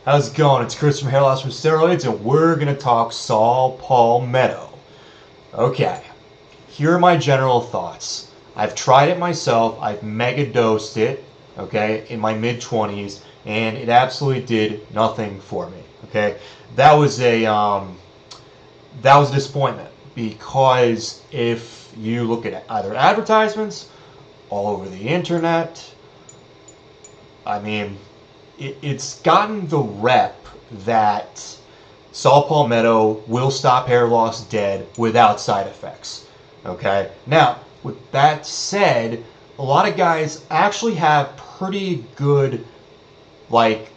How's it going? It's Chris from Hair Loss from Steroids, and we're going to talk Saul Palmetto. Okay, here are my general thoughts. I've tried it myself. I've mega dosed it, okay, in my mid-20s, and it absolutely did nothing for me, okay? That was a disappointment, because if you look at either advertisements all over the internet, I mean, it's gotten the rep that Saul Palmetto will stop hair loss dead without side effects. Okay? Now, with that said, a lot of guys actually have pretty good, like,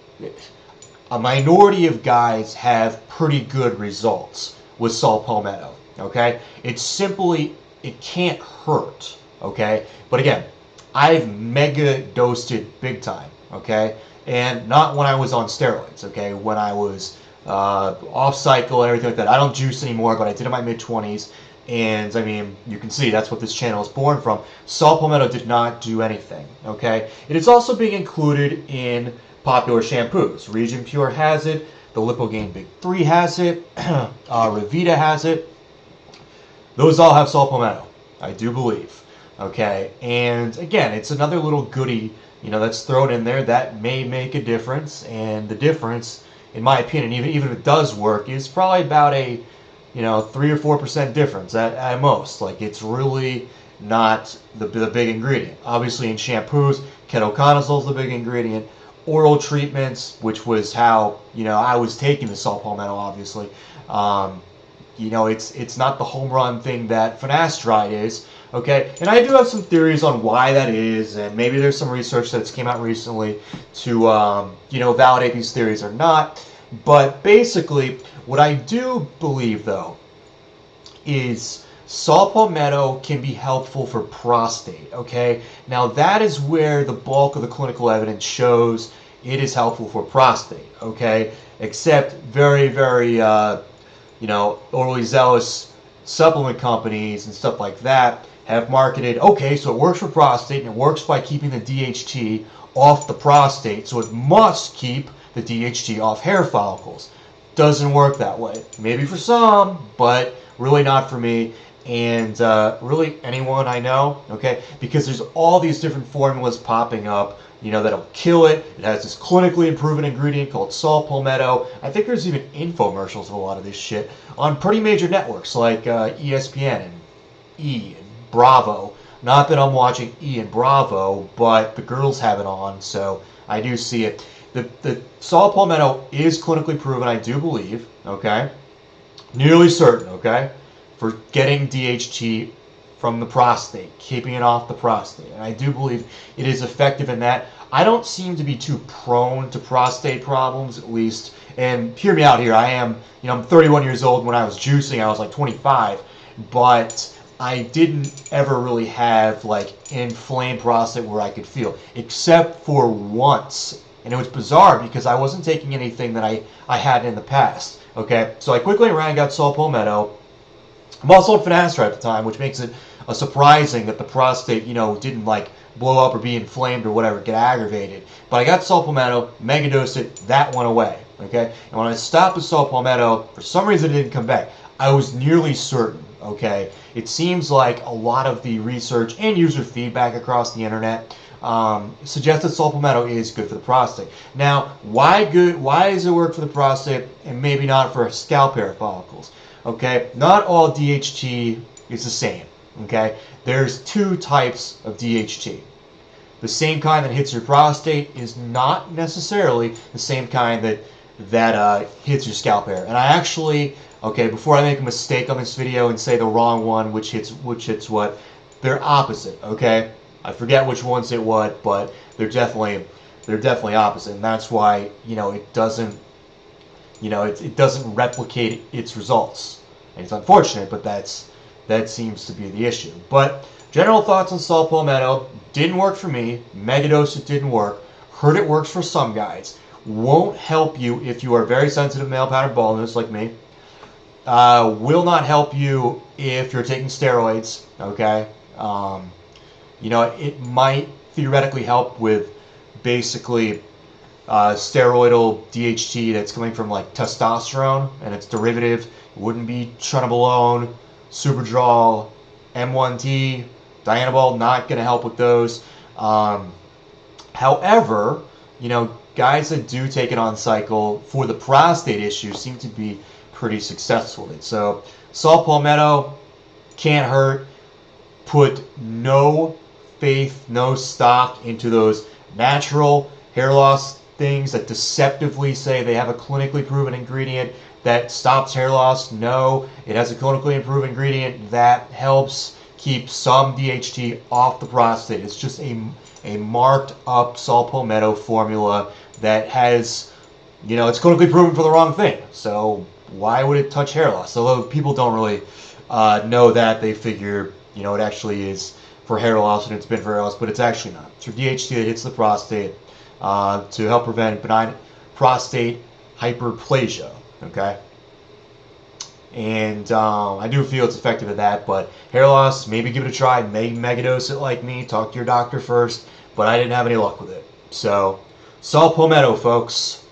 a minority of guys have pretty good results with Saul Palmetto. Okay? It's simply, it can't hurt. Okay? But again, I've mega dosed it big time. Okay? And not when I was on steroids, okay? When I was off cycle and everything like that. I don't juice anymore, but I did in my mid-20s. And, I mean, you can see that's what this channel is born from. Saul Palmetto did not do anything, okay? It is also being included in popular shampoos. Region Pure has it. The Lipogain Big 3 has it. Revita has it. Those all have Saul Palmetto, I do believe, okay? And, again, it's another little goodie, you know, that's thrown in there that may make a difference. And the difference, in my opinion, even if it does work, is probably about a, 3 or 4% difference at most. Like, it's really not the big ingredient. Obviously, in shampoos, ketoconazole is the big ingredient. Oral treatments, which was how, I was taking the Saul Palmetto, obviously. It's not the home run thing that finasteride is. Okay, and I do have some theories on why that is, and maybe there's some research that's came out recently to, validate these theories or not. But basically, what I do believe, though, is Saul Palmetto can be helpful for prostate, okay? Now, that is where the bulk of the clinical evidence shows it is helpful for prostate, okay? Except very, very, overly zealous supplement companies and stuff like that have marketed, okay, so it works for prostate, and it works by keeping the DHT off the prostate, so it must keep the DHT off hair follicles. Doesn't work that way. Maybe for some, but really not for me, and really anyone I know, okay, because there's all these different formulas popping up, that'll kill it. It has this clinically proven ingredient called Saul Palmetto. I think there's even infomercials of a lot of this shit on pretty major networks like ESPN and E and Bravo. Not that I'm watching E and Bravo, but the girls have it on, so I do see it. The Saul Palmetto is clinically proven, I do believe, okay? Nearly certain, okay? For getting DHT from the prostate, keeping it off the prostate. And I do believe it is effective in that. I don't seem to be too prone to prostate problems, at least. And hear me out here. I am, I'm 31 years old. When I was juicing, I was like 25. But I didn't ever really have like inflamed prostate where I could feel, except for once. And it was bizarre because I wasn't taking anything that I had in the past. Okay, so I quickly ran and got Saul Palmetto. I'm also on finasteride at the time, which makes it surprising that the prostate, didn't like blow up or be inflamed or whatever, get aggravated. But I got Saul Palmetto, mega dosed it, that went away. Okay, and when I stopped with Saul Palmetto, for some reason it didn't come back. I was nearly certain. Okay, it seems like a lot of the research and user feedback across the internet suggests that Saul Palmetto is good for the prostate. Now, why good? Why does it work for the prostate and maybe not for scalp hair follicles? Okay, not all DHT is the same. Okay, there's two types of DHT. The same kind that hits your prostate is not necessarily the same kind that hits your scalp hair. And I actually, okay, before I make a mistake on this video and say the wrong one, which hits what, they're opposite. Okay, I forget which one's hit what, but they're definitely opposite, and that's why it doesn't it doesn't replicate its results. And it's unfortunate, but that seems to be the issue. But general thoughts on Saul Palmetto: didn't work for me. Megadose, it didn't work. Heard it works for some guys. Won't help you if you are very sensitive male pattern baldness like me. Will not help you if you're taking steroids. Okay. It might theoretically help with basically steroidal DHT that's coming from like testosterone and its derivative. It wouldn't be Trenbolone, Superdrol, M1T, Dianabol, not going to help with those. However, guys that do take it on cycle for the prostate issue seem to be pretty successful with it. So, saw Palmetto, can't hurt. Put no faith, no stock into those natural hair loss things that deceptively say they have a clinically proven ingredient that stops hair loss. No, it has a clinically proven ingredient that helps keep some DHT off the prostate. It's just a marked up saw Palmetto formula that has, it's clinically proven for the wrong thing. So why would it touch hair loss? Although people don't really know that. They figure, it actually is for hair loss and it's been for hair loss, but it's actually not. It's for DHT that hits the prostate to help prevent benign prostate hyperplasia. Okay? And I do feel it's effective at that, but hair loss, maybe give it a try. Maybe megadose it like me. Talk to your doctor first, but I didn't have any luck with it. So, saw Palmetto, folks.